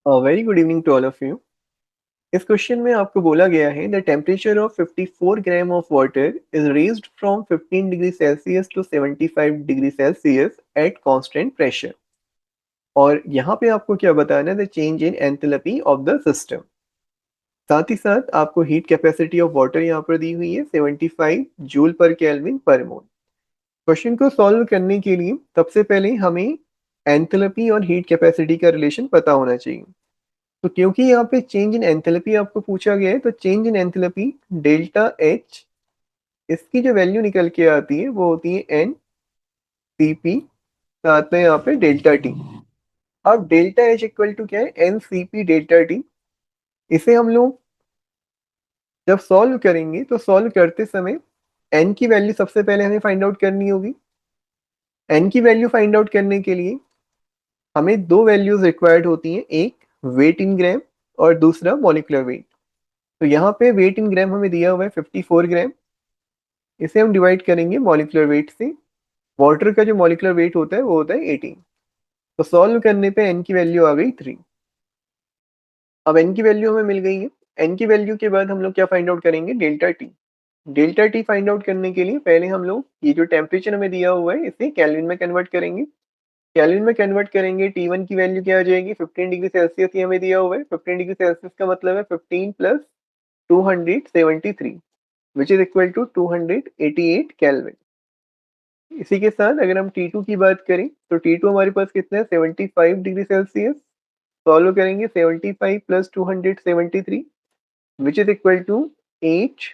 Very good evening to all of you. इस question में आपको बोला गया है the temperature of 54 gram of water is raised from 15 degree Celsius to 75 degree Celsius at constant pressure. और यहाँ पे आपको क्या बताना है, the change in enthalpy of the system. साथ ही साथ आपको हीट कैपेसिटी ऑफ वाटर यहाँ पर दी हुई है 75 जूल पर केल्विन पर मोल। क्वेश्चन को सॉल्व करने के लिए सबसे पहले हमें एंथैल्पी और हीट कैपेसिटी का रिलेशन पता होना चाहिए। तो क्योंकि यहाँ पे चेंज इन एंथैल्पी आपको पूछा गया है, तो change in enthalpy delta H, इसकी जो वैल्यू निकल के आती है वो होती है एन सी पी, साथ में यहाँ पे डेल्टा टी। अब डेल्टा एच इक्वल टू क्या है, N C P delta T. इसे हम लोग जब सॉल्व करेंगे तो सॉल्व करते समय एन की वैल्यू सबसे पहले हमें फाइंड आउट करनी होगी। एन की वैल्यू फाइंड आउट करने के लिए हमें दो वैल्यूज रिक्वायर्ड होती हैं, एक वेट इन ग्राम और दूसरा मॉलिक्यूलर वेट। तो यहाँ पे वेट इन ग्राम हमें दिया हुआ है 54 ग्राम। इसे हम डिवाइड करेंगे मॉलिक्यूलर वेट से। वाटर का जो मॉलिक्यूलर वेट होता है वो होता है 18। तो सॉल्व करने पे एन की वैल्यू आ गई 3। अब एन की वैल्यू हमें मिल गई है। एन की वैल्यू के बाद हम लोग क्या फाइंड आउट करेंगे, delta T. Delta T find out करने के लिए पहले हम लोग ये जो टेम्परेचर हमें दिया हुआ है इसे केल्विन में कन्वर्ट करेंगे। केल्विन में कन्वर्ट करेंगे, टी वन की वैल्यू क्या आ जाएगी, 15 डिग्री सेल्सियस ही हमें दिया हुआ है। 15 डिग्री सेल्सियस का मतलब है 15 plus 273, which is equal to 288 kelvin. इसी के साथ अगर हम T2 की बात करें तो T2 हमारे पास कितना है, 75 डिग्री सेल्सियस। सॉल्व करेंगे 75 plus 273, which is equal to 8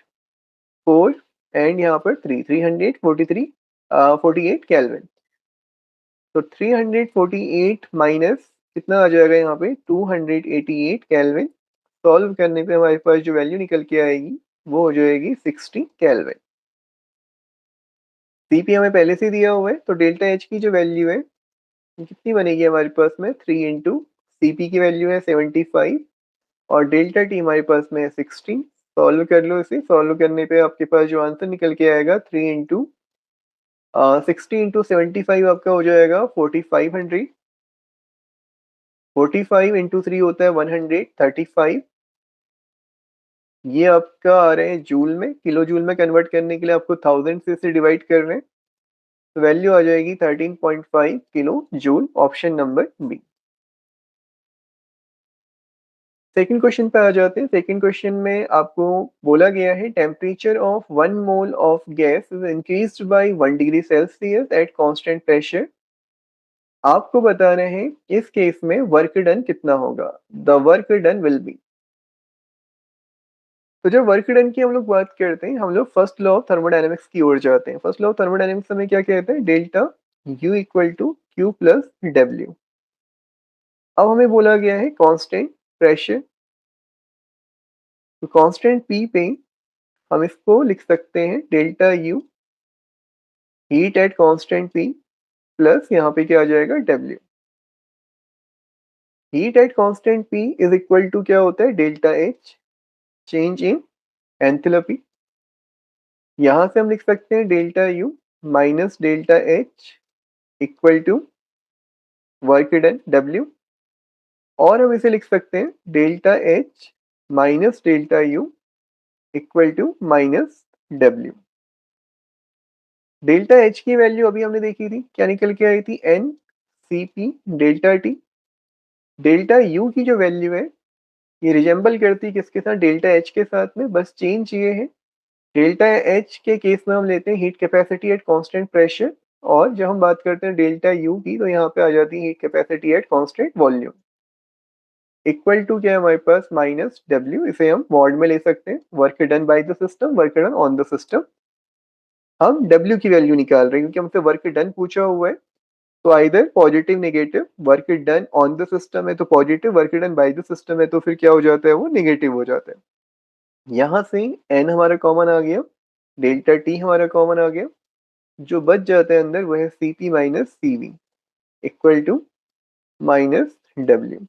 4 and यहाँ पर 343 48 केल्विन। तो 348 माइनस कितना आ जाएगा यहाँ पे, 288 केल्विन। सॉल्व करने पे हमारे पास जो वैल्यू निकल के आएगी वो हो जाएगी 60 केल्विन। सीपी हमें पहले से दिया हुआ है, तो डेल्टा एच की जो वैल्यू है कितनी बनेगी हमारे पास में, 3 इंटू सीपी की वैल्यू है 75 और डेल्टा टी हमारे पास में है 60। सॉल्व कर लो इसे। सॉल्व करने पे आपके पास जो आंसर निकल के आएगा 3 इंटू 60 इंटू 75 आपका हो जाएगा 4500। 45 इंटू 3 होता है 135। ये आपका आ रहे हैं जूल में, किलो जूल में कन्वर्ट करने के लिए आपको 1000 से इसे डिवाइड कर रहे हैं। तो वैल्यू आ जाएगी 13.5 kilo joule, option number B. Second question पे आ जाते हैं। सेकंड क्वेश्चन में आपको बोला गया है temperature of 1 mole of gas is increased by 1 degree Celsius at constant pressure. आपको बताना है इस केस में वर्क डन कितना होगा, the work done will be. तो जब वर्क डन की हम लोग बात करते हैं, हम लोग फर्स्ट लॉ ऑफ थर्मोडायनेमिक्स की ओर जाते हैं। फर्स्ट लॉ ऑफ थर्मोडायनेमिक्स में क्या कहते हैं, delta U equal to Q plus W. अब हमें बोला गया है कांस्टेंट प्रेशर, तो कांस्टेंट पी पे हम इसको लिख सकते हैं delta U heat at constant P plus यहाँ पे क्या आ जाएगा, W. Heat at constant P is equal to क्या होता है, delta H, change in enthalpy. यहाँ से हम लिख सकते हैं delta U minus delta H equal to work done W. और हम इसे लिख सकते हैं delta H minus delta U equal to minus W. Delta H की वैल्यू अभी हमने देखी थी, क्या निकल के आई थी, N C P delta T. Delta U की जो वैल्यू है ये रिजेंबल करती है किसके साथ, डेल्टा एच के साथ में, बस चेंज ये है। डेल्टा एच के केस में हम लेते हैं heat capacity at constant pressure, और जब हम बात करते हैं डेल्टा यू की तो यहाँ पे आ जाती है heat capacity at constant volume. Equal to क्या है हमारे पास, माइनस डब्ल्यू। इसे हम मॉड में ले सकते हैं, work done by the system, work done on the system. हम डब्ल्यू की वैल्यू निकाल रहे हैं क्योंकि हमसे वर्क डन पूछा हुआ है। तो either positive negative, work done on the system है तो positive, work done by the system है तो फिर क्या हो जाता है, वो नेगेटिव हो जाता है। यहाँ से एन हमारा कॉमन आ गया, डेल्टा टी हमारा कॉमन आ गया। जो बच जाता है अंदर वह है C P minus C V equal to minus W.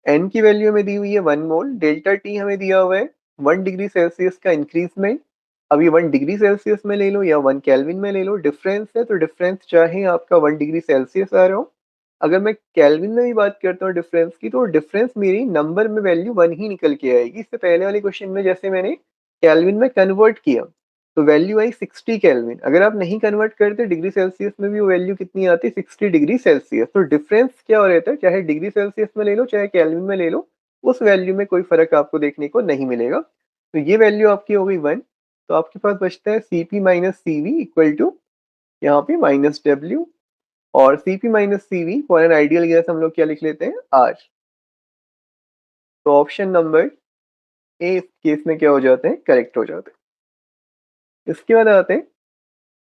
N की वैल्यू हमें दी हुई है 1 मोल, डेल्टा टी हमें दिया हुआ है 1 डिग्री सेल्सियस का इंक्रीजमेंट। अब ये 1 डिग्री सेल्सियस में ले लो या 1 केल्विन में ले लो, डिफरेंस है तो डिफरेंस चाहे आपका 1 डिग्री सेल्सियस आ रहा हो अगर मैं केल्विन में भी बात करता हूँ डिफरेंस की, तो डिफरेंस मेरी नंबर में वैल्यू 1 ही निकल के आएगी। इससे पहले वाले क्वेश्चन में जैसे मैंने केल्विन में कन्वर्ट किया तो वैल्यू आई 60 केल्विन। अगर आप नहीं कन्वर्ट करते डिग्री सेल्सियस में भी वो वैल्यू कितनी आती है, 60 डिग्री सेल्सियस। तो डिफरेंस क्या हो रहता है, चाहे डिग्री सेल्सियस में ले लो चाहे केल्विन में ले लो, उस वैल्यू में कोई फर्क आपको देखने को नहीं मिलेगा। तो ये वैल्यू आपकी हो गई 1। तो आपके पास बचता है Cp minus Cv equal to यहाँ पे माइनस डब्ल्यू, और Cp minus Cv for an ideal gas हम लोग क्या लिख लेते हैं, R। तो ऑप्शन नंबर ए इस केस में क्या हो जाते हैं, करेक्ट हो जाते हैं। इसके बाद आते हैं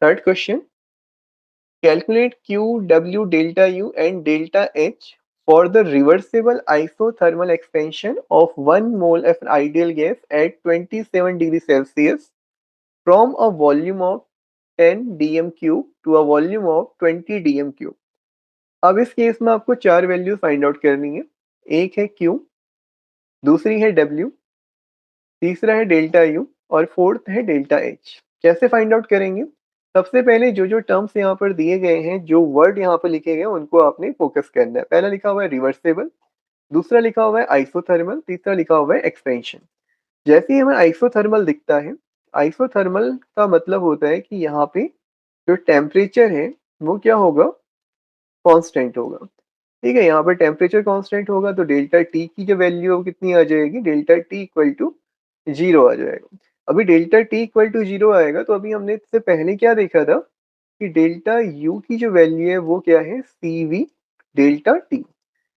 third question. Calculate Q, W, delta U and delta H for the reversible isothermal expansion of 1 mole of ideal gas at 27 degrees Celsius from a volume of 10 dm cube to a volume of 20 dm cube। अब इस case में आपको चार value find out करनी है। एक है Q, दूसरी है W, तीसरा है डेल्टा U और फोर्थ है डेल्टा H। कैसे फाइंड आउट करेंगे, सबसे पहले जो जो टर्म्स यहाँ पर दिए गए हैं, जो वर्ड यहाँ पर लिखे गए हैं, उनको आपने फोकस करना है। पहला लिखा हुआ है रिवर्सेबल, दूसरा लिखा हुआ है आइसोथर्मल, तीसरा लिखा हुआ है एक्सपेंशन। जैसे ही हमें आइसोथर्मल दिखता है, आइसोथर्मल का मतलब होता है कि यहाँ पे जो टेम्परेचर है वो क्या होगा, कांस्टेंट होगा। ठीक है, यहाँ पर टेम्परेचर कांस्टेंट होगा तो डेल्टा टी की जो वैल्यू है वो कितनी आ जाएगी, डेल्टा टी इक्वल टू 0 आ जाएगा। अभी डेल्टा टी इक्वल टू 0 आएगा तो अभी हमने इससे पहले क्या देखा था कि डेल्टा यू की जो वैल्यू है वो क्या है, सी वी डेल्टा टी।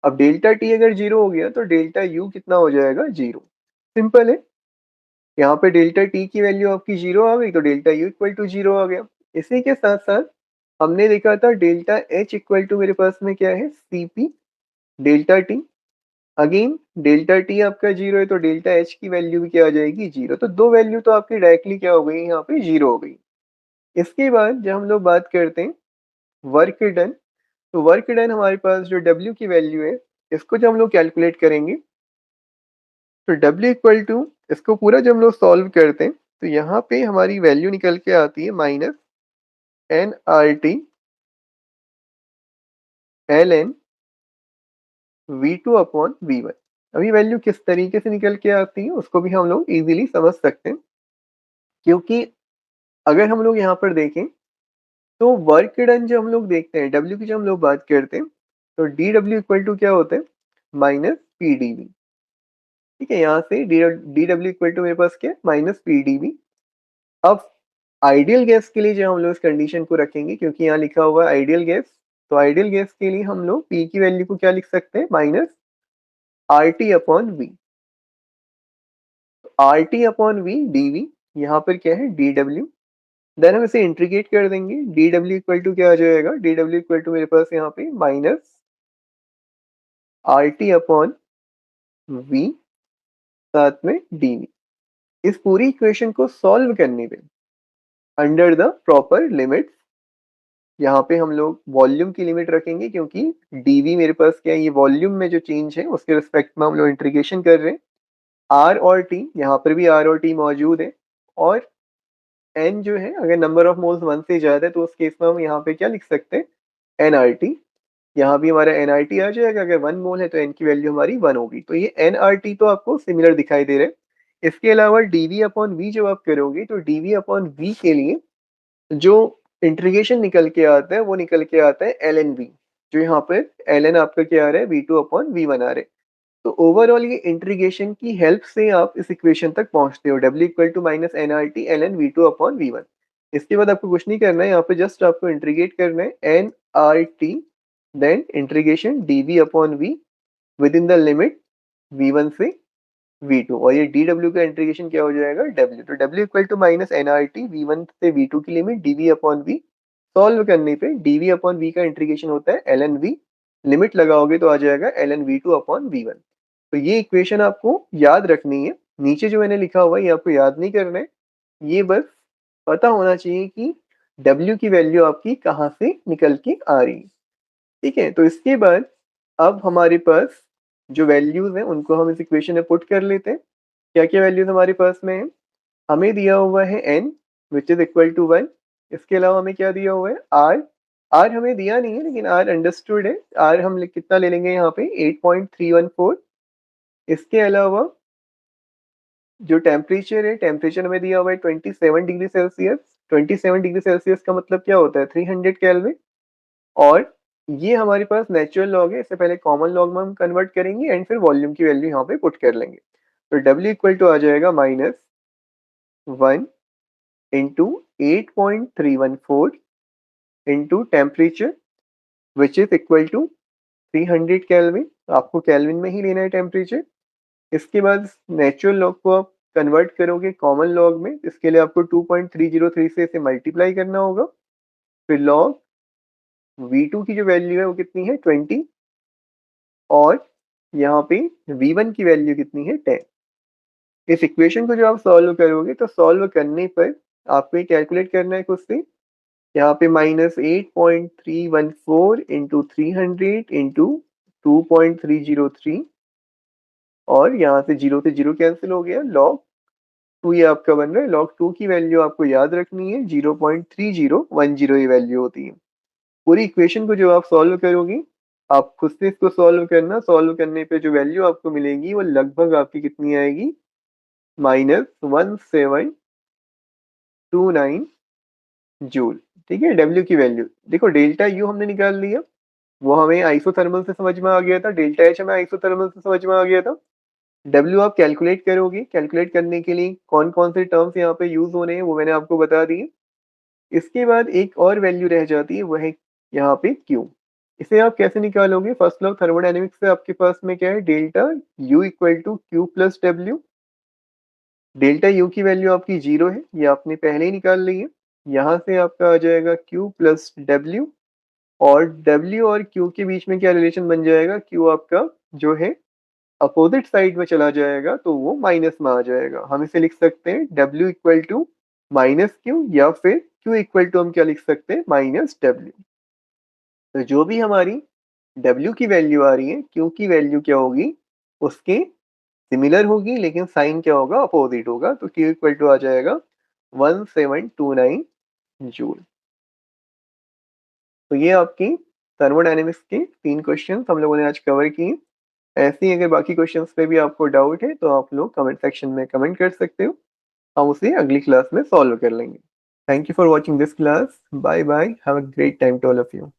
अब डेल्टा टी अगर 0 हो गया तो डेल्टा यू कितना हो जाएगा, 0। सिंपल है, यहाँ पे डेल्टा टी की वैल्यू आपकी 0 आ गई तो डेल्टा यू इक्वल टू 0 आ गया। इसी के साथ साथ हमने देखा था डेल्टा एच इक्वल टू मेरे पास में क्या है, C P delta T. Again delta T आपका 0 है तो डेल्टा एच की वैल्यू भी क्या आ जाएगी, 0। तो दो वैल्यू तो आपकी डायरेक्टली क्या हो गई, यहाँ पे 0 हो गई। इसके बाद जब हम लोग बात करते हैं वर्क डन, तो वर्क डन हमारे पास जो W की वैल्यू है, इसको जब हम लोग कैलकुलेट करेंगे तो W इक्वल टू, इसको पूरा जब हम लोग सॉल्व करते हैं तो यहाँ पे हमारी वैल्यू निकल के आती है minus N R T L N V two upon V one. अभी वैल्यू किस तरीके से निकल के आती है उसको भी हम लोग इजीली समझ सकते हैं, क्योंकि अगर हम लोग यहाँ पर देखें तो वर्क डन जो हम लोग देखते हैं, W की जब हम लोग बात करते हैं तो डी डब्ल्यू इक्वल टू क्या होता है, माइनस पी डी वी। ठीक है, यहाँ से डी डब्ल्यू इक्वल टू मेरे पास क्या है, माइनस पी डी वी। अब आइडियल गैस के लिए जो हम लोग इस कंडीशन को रखेंगे, क्योंकि यहाँ लिखा हुआ है आइडियल गैस, तो आइडियल गैस के लिए हम लोग पी की वैल्यू को क्या लिख सकते हैं, minus R T upon V. R T upon V D V, यहाँ पर क्या है, डी डब्ल्यू। देन हम इसे इंटीग्रेट कर देंगे, डी डब्ल्यू इक्वल टू क्या आ जाएगा, डी डब्ल्यू इक्वल टू मेरे पास यहाँ पे minus R T upon V साथ में डी वी। इस पूरी इक्वेशन को सॉल्व करने पे अंडर द प्रॉपर लिमिट्स, यहाँ पे हम लोग वॉल्यूम की लिमिट रखेंगे, क्योंकि डीवी मेरे पास क्या है, ये वॉल्यूम में जो चेंज है उसके रिस्पेक्ट में हम लोग इंटीग्रेशन कर रहे हैं। आर और टी, यहाँ पर भी आर और टी मौजूद है, और एन जो है अगर नंबर ऑफ मोल्स 1 से ज्यादा है तो उस केस में हम यहाँ पे क्या लिख सकते हैं, एन आर टी। यहाँ भी हमारा एन आर टी आ जाएगा, अगर 1 मोल है तो एन की वैल्यू हमारी 1 होगी। तो ये एन आर टी तो आपको सिमिलर दिखाई दे रहे हैं। इसके अलावा डीवी अपॉन वी जब आप करोगे तो डीवी अपॉन वी के लिए जो इंटीग्रेशन निकल के आता है वो निकल के आता है एल एन वी, जो यहाँ पे एल एन आपका क्या आ रहा है, V two upon V one आ रहा है। तो ओवरऑल ये इंटीग्रेशन की हेल्प से आप इस इक्वेशन तक पहुंचते हो, W equal to minus N R T L N V two upon V one. इसके बाद आपको कुछ नहीं करना है, यहाँ पे जस्ट आपको इंटीग्रेट करना है N R T then integration D V upon V within the limit V one से V2, और ये dw का इंटीग्रेशन क्या हो जाएगा, W। तो W equal to minus N R T V one से V2 की limit dv upon v। Solve करने पे dv अपॉन v का इंटीग्रेशन होता है ln v, लिमिट लगाओगे तो आ जाएगा ln v2 अपॉन v1। तो ये इक्वेशन आपको याद रखनी है। नीचे जो मैंने लिखा हुआ है ये आपको याद नहीं करना है, ये बस पता होना चाहिए कि W की वैल्यू आपकी कहाँ से निकल के आ रही है। ठीक है, तो इसके बाद अब हमारे पास जो वैल्यूज हैं उनको हम इस इक्वेशन में पुट कर लेते हैं। क्या क्या वैल्यूज हमारे पास में है, हमें दिया हुआ है n which is equal to 1। इसके अलावा हमें क्या दिया हुआ है, r आर हमें दिया नहीं है लेकिन आर अंडरस्टूड है। आर हम कितना ले लेंगे यहाँ पे 8.314। इसके अलावा जो टेम्परेचर है, टेम्परेचर हमें दिया हुआ है 27 डिग्री सेल्सियस। 27 डिग्री सेल्सियस का मतलब क्या होता है, 300 केल्विन। और ये हमारे पास नेचुरल लॉग है, इससे पहले कॉमन लॉग में हम कन्वर्ट करेंगे एंड फिर वॉल्यूम की वैल्यू यहाँ पे पुट कर लेंगे। तो W इक्वल टू आ जाएगा -1 into 8.314 into temperature which is equal to 300 kelvin. आपको केल्विन में ही लेना है टेम्परेचर। इसके बाद नेचुरल लॉग को आप कन्वर्ट करोगे कॉमन लॉग में, इसके लिए आपको 2.303 से इसे मल्टीप्लाई करना होगा। फिर लॉग V2 की जो वैल्यू है वो कितनी है 20, और यहाँ पे V1 की वैल्यू कितनी है 10। इस इक्वेशन को जब आप सॉल्व करोगे तो सॉल्व करने पर आपको ये कैलकुलेट करना है खुद से। यहाँ पे -8.314 इंटू 300 इंटू 2.303, और यहाँ से जीरो कैंसिल हो गया। लॉग 2 ये आपका बन रहा है। लॉग 2 की वैल्यू आपको याद रखनी है 0.3010 ये वैल्यू होती है। पूरी इक्वेशन को जब आप सॉल्व करोगे, आप खुद से इसको सॉल्व करना। सॉल्व करने पे जो वैल्यू आपको मिलेगी वो लगभग आपकी कितनी आएगी, -1729 जूल। ठीक है, डब्ल्यू की वैल्यू देखो, डेल्टा यू हमने निकाल लिया, वो हमें आइसोथर्मल से समझ में आ गया था। डेल्टा एच हमें आइसोथर्मल से समझ में आ गया था। डब्ल्यू आप कैलकुलेट करोगे, कैलकुलेट करने के लिए कौन कौन से टर्म्स यहाँ पे यूज हो रहे हैं वो मैंने आपको बता दिए। इसके बाद एक और वैल्यू रह जाती है, वह है यहाँ पे क्यू। इसे आप कैसे निकालोगे, फर्स्ट लॉ थर्मोडायनेमिक्स से आपके पास में क्या है, delta U equal to Q plus W. Delta U की वैल्यू आपकी 0 है, ये आपने पहले ही निकाल ली है। यहाँ से आपका आ जाएगा क्यू प्लस डब्ल्यू, और डब्ल्यू और क्यू के बीच में क्या रिलेशन बन जाएगा, क्यू आपका जो है अपोजिट साइड में चला जाएगा तो वो माइनस में आ जाएगा। हम इसे लिख सकते हैं W equal to minus Q, या फिर Q इक्वल टू हम क्या लिख सकते हैं, -W। तो जो भी हमारी W की वैल्यू आ रही है, Q की वैल्यू क्या होगी, उसके सिमिलर होगी, लेकिन साइन क्या होगा, अपोजिट होगा। तो Q इक्वल टू आ जाएगा 1729 जूल। तो ये आपकी थर्मोडायनेमिक्स के 3 क्वेश्चन हम लोगों ने आज कवर किए। ऐसे ही अगर बाकी क्वेश्चंस पे भी आपको डाउट है तो आप लोग कमेंट सेक्शन में कमेंट कर सकते हो, हम उसे अगली क्लास में सॉल्व कर लेंगे। Thank you for watching this class. Bye bye, have a great time to all of you.